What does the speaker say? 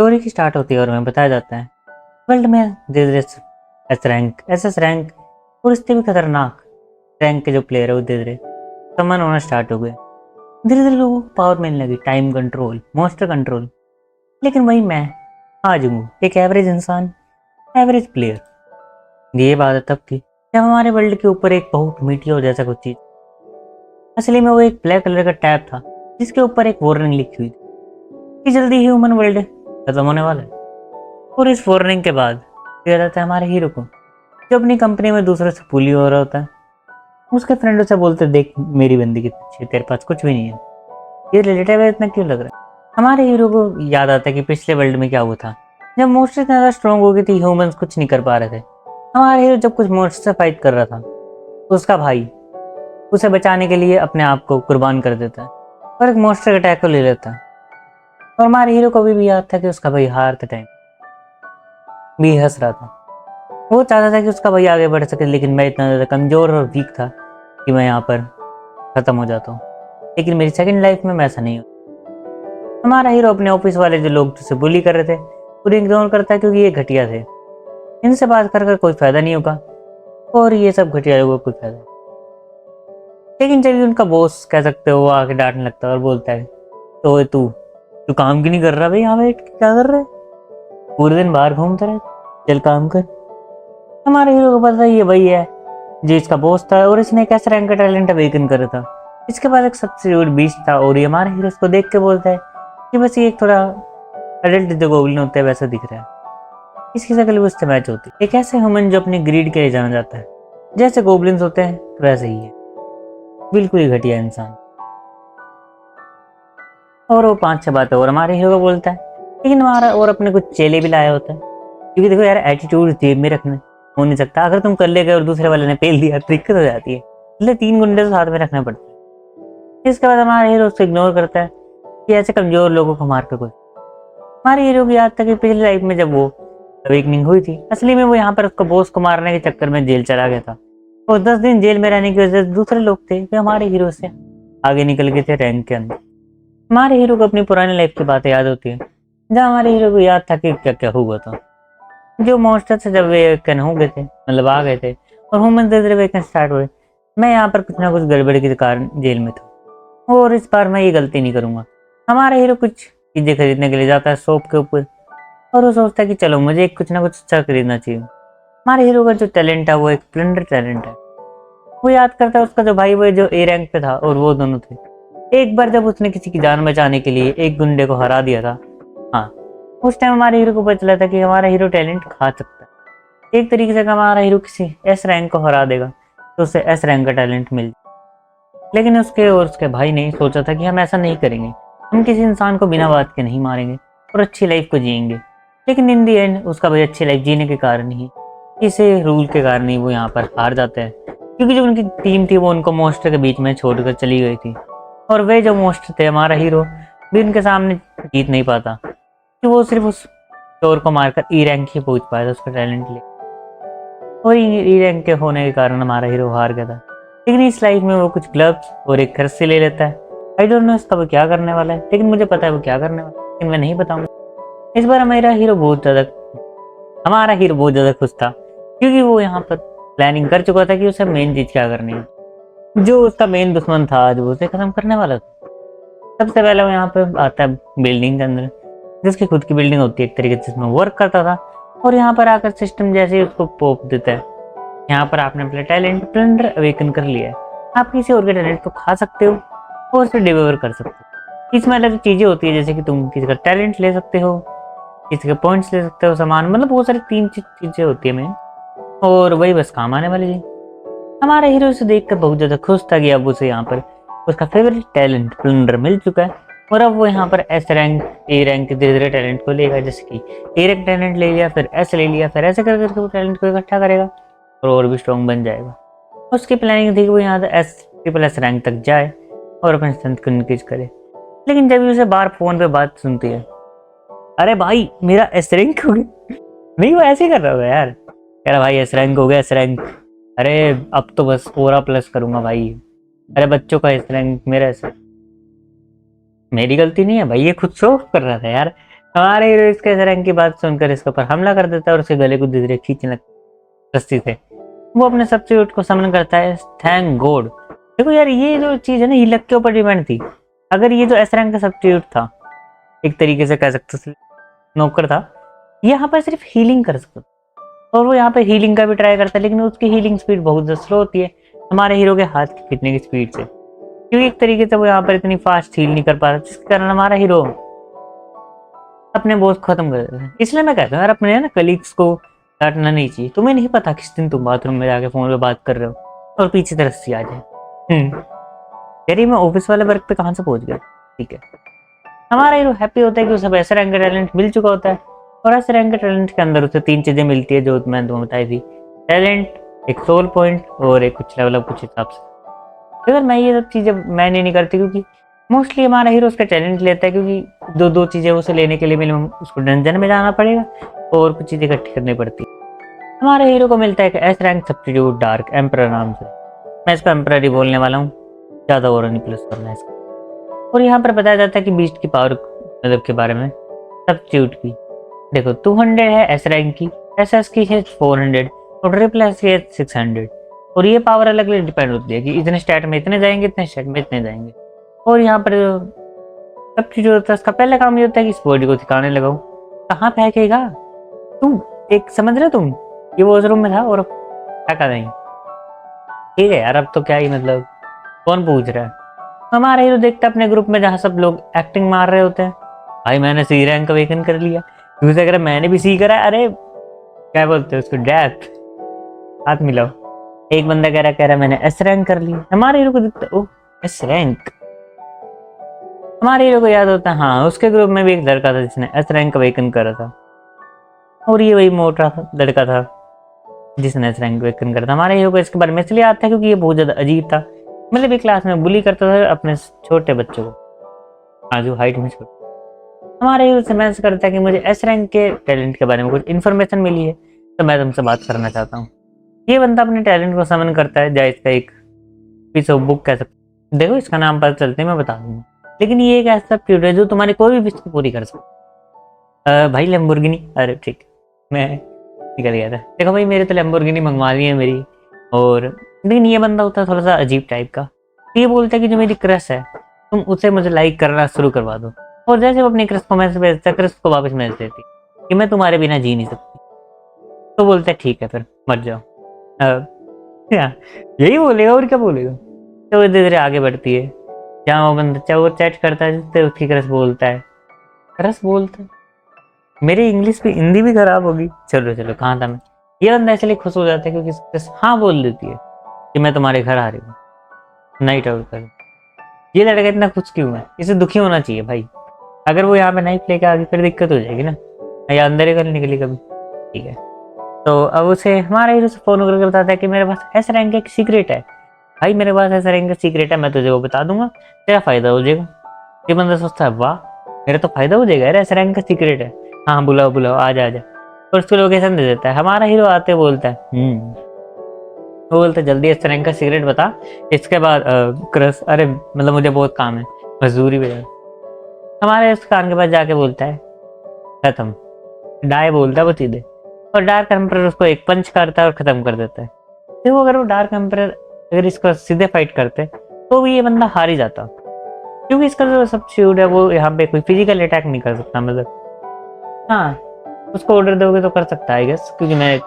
Story की start होती है और हमें बताया जाता है वर्ल्ड में धीरे धीरे एस रैंक एस रैंक और इससे भी खतरनाक रैंक के जो प्लेयर है वो धीरे धीरे समन होना स्टार्ट हो गए। धीरे धीरे लोगों को पावर मिलने लगी, टाइम कंट्रोल, मॉन्स्टर कंट्रोल। लेकिन वही मैं आज हूँ एक एवरेज इंसान, एवरेज प्लेयर। ये बात है तब की जब हमारे वर्ल्ड के ऊपर एक बहुत मीटियोर जैसा कुछ चीज, असली में वो एक ब्लैक कलर का टैब था जिसके ऊपर एक वार्निंग लिखी हुई थी कि जल्दी ही ह्यूमन वर्ल्ड खत्म होने वाला है। और इस वार्निंग के बाद दिया जाता है हमारे हीरो को, जो अपनी कंपनी में दूसरों से बुली हो रहा होता है। उसके फ्रेंड उसे बोलते, देख मेरी बंदी कितनी अच्छी है, तेरे पास कुछ भी नहीं है। ये रिलेटेबल इतना क्यों लग रहा है? हमारे हीरो को याद आता है कि पिछले वर्ल्ड में क्या हुआ था जब मॉन्स्टर इतना ज्यादा स्ट्रॉन्ग हो गई थी, ह्यूमंस कुछ नहीं कर पा रहे थे। हमारा हीरो जब कुछ मॉन्स्टर से फाइट कर रहा था तो उसका भाई उसे बचाने के लिए अपने आप को कुर्बान कर देता है और एक मॉन्स्टर अटैक को ले लेता है। और हमारे हीरो को भी याद था कि उसका भाई हारते टाइम भी हंस रहा था। वो चाहता था कि उसका भाई आगे बढ़ सके, लेकिन मैं इतना ज़्यादा कमज़ोर और वीक था कि मैं यहाँ पर ख़त्म हो जाता हूँ। लेकिन मेरी सेकंड लाइफ में मैं ऐसा नहीं हूँ। हमारा हीरो अपने ऑफिस वाले जो लोग जिसे बुली कर रहे थे उन्हें इग्नोर करता है क्योंकि ये घटिया थे, इनसे बात कर कोई फ़ायदा नहीं होगा और ये सब घटिया लोगों को कोई फ़ायदा नहीं। लेकिन जब उनका बॉस कह सकते हो वो आके डांटने लगता है और बोलता है, तो तू तू काम क्यों नहीं कर रहा भाई, यहाँ बैठ के क्या कर रहा है, पूरे दिन बाहर घूमता रहे, चल काम कर। हमारे हीरो को पता है ये वही है जो इसका बॉस था और इसने एक ऐसा रैंक का टैलेंट अवेकन करा था। इसके पास एक सब्सिट्यूट बीच था और ये हमारे हीरो इसको देख के बोलता है कि बस ये एक थोड़ा एडल्ट जो गोब्लिन होता है वैसा दिख रहा है, इसकी शक्ल भी उससे मैच होती है। एक ऐसे ह्यूमन जो अपनी ग्रीड के लिए जाना जाता है, जैसे गोब्लिन्स होते हैं वैसे ही है, बिल्कुल ही घटिया इंसान। और वो 5-6 बातें और हमारे हीरो को बोलता है, लेकिन हमारा और अपने कुछ चेले भी लाया होता है क्योंकि देखो यार एटीट्यूड जेब में रखना हो नहीं सकता। अगर तुम कर ले गए और दूसरे वाले ने पेल दिया तो दिक्कत हो जाती है, इसलिए 3 गुंडे तो साथ में रखना पड़ता है। इसके बाद हमारा हीरो उसको इग्नोर करता है कि ऐसे कमजोर लोगों को मार के कोई। हमारे हीरो को याद था कि पिछली लाइफ में जब वो अवेकनिंग हुई थी असली में वो यहाँ पर उसको बॉस को मारने के चक्कर में जेल चला गया था और 10 दिन जेल में रहने की वजह से दूसरे लोग थे वे हमारे हीरो से आगे निकल गए थे रैंक के अंदर। हमारे हीरो को अपनी पुरानी लाइफ की बातें याद होती है जहाँ हमारे हीरो को याद था कि क्या क्या हुआ था। जो मॉन्स्टर से जब वे वेकन हो गए थे, मतलब आ गए थे और ह्यूमन धीरे धीरे वेकन स्टार्ट हुए, मैं यहाँ पर कुछ ना कुछ गड़बड़ी के कारण जेल में था और इस बार मैं ये गलती नहीं करूंगा। हमारा हीरो कुछ चीजें खरीदने के लिए जाता है शॉप के ऊपर और वो सोचता है कि चलो मुझे कुछ ना कुछ अच्छा खरीदना चाहिए। हमारे हीरो का जो टैलेंट है वो एक प्लंडर टैलेंट है। वो याद करता है उसका जो भाई वो जो ए रैंक पे था और वो दोनों थे। एक बार जब उसने किसी की जान बचाने के लिए एक गुंडे को हरा दिया था, हाँ उस टाइम हमारे हीरो को पता चला था कि हमारा हीरो टैलेंट खा सकता है। एक तरीके से हमारा हीरो किसी एस रैंक को हरा देगा तो उसे एस रैंक का टैलेंट मिल जाए। लेकिन उसके और उसके भाई ने सोचा था कि हम ऐसा नहीं करेंगे, हम किसी इंसान को बिना बात के नहीं मारेंगे और अच्छी लाइफ को जिएंगे। लेकिन इन दी एंड उसका भाई अच्छी लाइफ जीने के कारण ही, इसे रूल के कारण ही वो यहाँ पर हार जाता है क्योंकि जो उनकी टीम थी वो उनको मॉन्स्टर के बीच में छोड़कर चली गई थी और वे जो मॉन्स्टर थे हमारा हीरो भी उनके सामने जीत नहीं पाता कि वो सिर्फ उस चोर को मारकर ई रैंक ही पहुंच पाया था उसका टैलेंट ले, और ई रैंक के होने के कारण हमारा हीरो हार गया था। लेकिन इस लाइफ में वो कुछ ग्लव्स और एक खर्ची ले लेता है। आई डोंट नो इसका वो क्या करने वाला है, लेकिन मुझे पता है वो क्या करने वाला है, लेकिन मैं नहीं बताऊंगा। इस बार हमारा हीरो बहुत ज़्यादा खुश था क्योंकि वो यहाँ पर प्लानिंग कर चुका था कि उसे मेन चीज क्या करनी है। जो उसका मेन दुश्मन था आज वो उसे खत्म करने वाला था। सबसे पहले वो यहाँ पे आता है बिल्डिंग के अंदर, जिसकी खुद की बिल्डिंग होती है एक तरीके से, जिसमें वर्क करता था और यहाँ पर आकर सिस्टम जैसे ही उसको पोप देता है। यहाँ पर आपने अपना टैलेंट प्लंडर अवेकन कर लिया है, आप किसी और के टैलेंट को खा सकते हो और उसे डिलीवर कर सकते हो। इसमें अलग चीजें होती है जैसे कि तुम किसी का टैलेंट ले सकते हो, किसी के पॉइंट्स ले सकते हो, सामान, मतलब बहुत सारी 3 चीजें होती है मेन, और वही बस काम आने वाली चीज। हमारा हीरो इसे देखकर बहुत ज्यादा खुश था कि अब उसे यहाँ पर उसका फेवरेट टैलेंट प्लंडर मिल चुका है और अब वो यहाँ पर एस रैंक ए रैंक के धीरे धीरे टैलेंट को लेगा, जैसे कि ए रैंक टैलेंट ले लिया, फिर एस ले लिया, फिर ऐसे कर करके वो टैलेंट को इकट्ठा करेगा और भी स्ट्रॉन्ग बन जाएगा। उसकी प्लानिंग थी कि वो यहाँ से एस रैंक तक जाए और अपने स्ट्रेंथ को इंक्रीज करे। लेकिन जब उसे बार फोन पे बात सुनती है, अरे भाई मेरा एस रैंक हो गया, नहीं वो ऐसे ही कर रहा होगा यार, कह रहा भाई एस रैंक हो गया, एस रैंक, अरे अब तो बस ओरा प्लस करूंगा भाई, अरे बच्चों का एस रैंक, मेरा एस, मेरी गलती नहीं है भाई, ये खुद शो कर रहा था यार, हमारे हीरो इसके इस रैंक की बात सुनकर इसके ऊपर हमला कर देता है और उसके गले को धीरे खींचने लगता है रस्सी से। वो अपने सब्स्टिट्यूट को समन करता है, थैंक गॉड। देखो यार, ये जो चीज है ना, ये लक के ऊपर डिपेंड थी। अगर ये जो एस रैंक का सब्स्टिट्यूट था, एक तरीके से कह सकते हो नौकर था, यहाँ पर सिर्फ हीलिंग कर सकता था और वो यहाँ पे हीलिंग का भी ट्राई करता है, लेकिन उसकी हीलिंग स्पीड बहुत ज्यादा स्लो होती है हमारे हीरो के हाथ की खींचने की स्पीड से, क्योंकि एक तरीके से वो यहाँ पर इतनी फास्ट हील नहीं कर पा रहा, जिसके कारण हमारा हीरो अपने बॉस खत्म कर देते हैं। इसलिए मैं कहता हूँ यार, अपने ना कलीग्स को डांटना नहीं चाहिए। तुम्हें नहीं पता किस दिन तुम बाथरूम में जाके फोन पे बात कर रहे हो और पीछे तरफ से आ जाए। यार ये मैं ऑफिस वाले वर्क पे कहाँ से पहुंच गया। ठीक है, हमारा हीरो हैप्पी होता है कि उसे ऐसे रैंक का टैलेंट मिल चुका होता है और ऐसे रैंक के टैलेंट के अंदर उसे 3 चीजें मिलती है जो मैंने तुम्हें बताई थी, टैलेंट, एक सोल पॉइंट और एक कुछ लेवल अप कुछ हिसाब से। अगर मैं ये सब चीजें मैंने नहीं करती, क्योंकि मोस्टली हमारा हीरो उसका टैलेंट लेता है, क्योंकि दो चीजें उसे लेने के लिए मिनिमम उसको डंजन में जाना पड़ेगा और कुछ चीजें इकट्ठी करनी पड़ती है। हमारे हीरो को मिलता है एक S rank substitute dark emperor नाम से। मैं इसको एम्परर ही बोलने वाला हूँ, ज्यादा और नहीं प्लस करना है इसको। और यहाँ पर बताया जाता है कि बीस्ट की पावर मतलब के बारे में, सब्स्टिट्यूट की। देखो 200 है एस रैंक की, एसएस की है 400 और ट्रिपल एस की है 600। और ये पावर अलग अलग डिपेंड होती है कि इतने स्टैट में इतने जाएंगे, इतने स्टैट में इतने जाएंगे। और यहाँ पर सब्स्टिट्यूट होता है, उसका पहला काम ये होता है कि इस बॉडी को ठिकाने लगाओ। कहाँ फेंकेगा तुम, एक समझ रहे तुम, ये वॉशरूम में था और फेंका नहीं। ठीक है यार, अब तो क्या ही मतलब, कौन पूछ रहा है। हमारा हीरो देखता है अपने ग्रुप में जहाँ सब लोग एक्टिंग मार रहे होते हैं, भाई मैंने सी रैंक अवेकन कर लिया, दूसरे अगर मैंने भी सी करा, अरे क्या बोलते हैं उसको, डेथ, हाथ मिलाओ। एक बंदा कह रहा मैंने एस रैंक कर लिया। हमारे हीरो को दिखता है, ओह एस रैंक। हमारे हीरो को याद होता है, हाँ उसके ग्रुप में भी एक लड़का था जिसने एस रैंक अवेकन करा था, और ये वही मोटा लड़का था जिसने एस रैंक अवेकन करा था। हमारे हीरो को इसके बारे में इसलिए आता है क्योंकि ये बहुत ज्यादा अजीब था, मतलब एक क्लास में बुली करता था अपने छोटे बच्चों को, हाँ जो हाइट में छोटे। हमारे हीरो से मैसेज करता है कि मुझे एस रैंक के टैलेंट के बारे में कुछ इन्फॉर्मेशन मिली है, तो मैं तुमसे बात करना चाहता हूँ। ये बंदा अपने टैलेंट को समन करता है, या इसका एक पीस ऑफ बुक कह सकते, देखो इसका नाम पता चलते मैं बता दूंगा, लेकिन ये एक ऐसा ट्यूटर है जो तुम्हारी कोई भी विश को पूरी कर सकता। भाई लैम्बोर्गिनी, अरे ठीक, मैं निकल गया था। देखो भाई मेरे तो लैम्बोर्गिनी मंगवा ली है मेरी, और लेकिन ये बंदा होता है थोड़ा सा अजीब टाइप का। ये बोलता है कि जो मेरी क्रश है तुम उसे मुझे लाइक करना शुरू करवा दो, और जैसे वो अपनी क्रश को मैसेज भेजता है, क्रश को वापस मैसेज देती कि मैं तुम्हारे बिना जी नहीं सकती। तो बोलता है ठीक है फिर मर जाओ। यही बोलेगा और क्या बोलेगा। तो वो धीरे धीरे आगे बढ़ती है, जहाँ वो बंदा चाहे वो चैट करता है जिससे उसकी क्रश बोलता है, क्रश बोलता है। मेरी इंग्लिश भी हिंदी भी खराब होगी। चलो चलो कहाँ था मैं। ये बंदा इसलिए खुश हो जाता है क्योंकि क्रश हाँ बोल देती है कि मैं तुम्हारे घर आ रही हूँ नाइट आउट कर। ये लड़का इतना खुश क्यों है, इसे दुखी होना चाहिए भाई। अगर वो यहाँ पे नाइट लेके आ गई फिर दिक्कत हो जाएगी ना, या अंदर ही कर निकली कभी। ठीक है, तो अब उसे हमारा हीरो से फोन करके बताता है कि मेरे पास एस रैंक का एक सीक्रेट है। भाई मेरे पास एस रैंक का सीक्रेट है, मैं तुझे वो बता दूंगा, तेरा फायदा हो जाएगा। ये बंदा सोचता है वाह मेरा तो फायदा हो जाएगा यार, एस रैंक का सीक्रेट है। हाँ बुलाओ बुलाओ, आ जा। और उसको लोकेशन दे देता है। हमारा हीरो आते बोलता है वो बोलता है जल्दी एस रैंक का सीक्रेट बता, इसके बाद क्रश, अरे मतलब मुझे बहुत काम है, मजदूरी भी है। हमारे उस कान के पास जाके बोलता है खत्म, डाय बोलता है वो सीधे, और डार्क एम्परर उसको एक पंच करता है और खत्म कर देता है। देखो अगर वो डार्क एम्परर अगर इसको सीधे फाइट करते तो भी ये बंदा हार ही जाता, क्योंकि इसका जो सब्स्टिट्यूट है वो यहाँ पे कोई फिजिकल अटैक नहीं कर सकता। मतलब हाँ उसको ऑर्डर दोगे तो कर सकता है आई गेस, क्योंकि मैं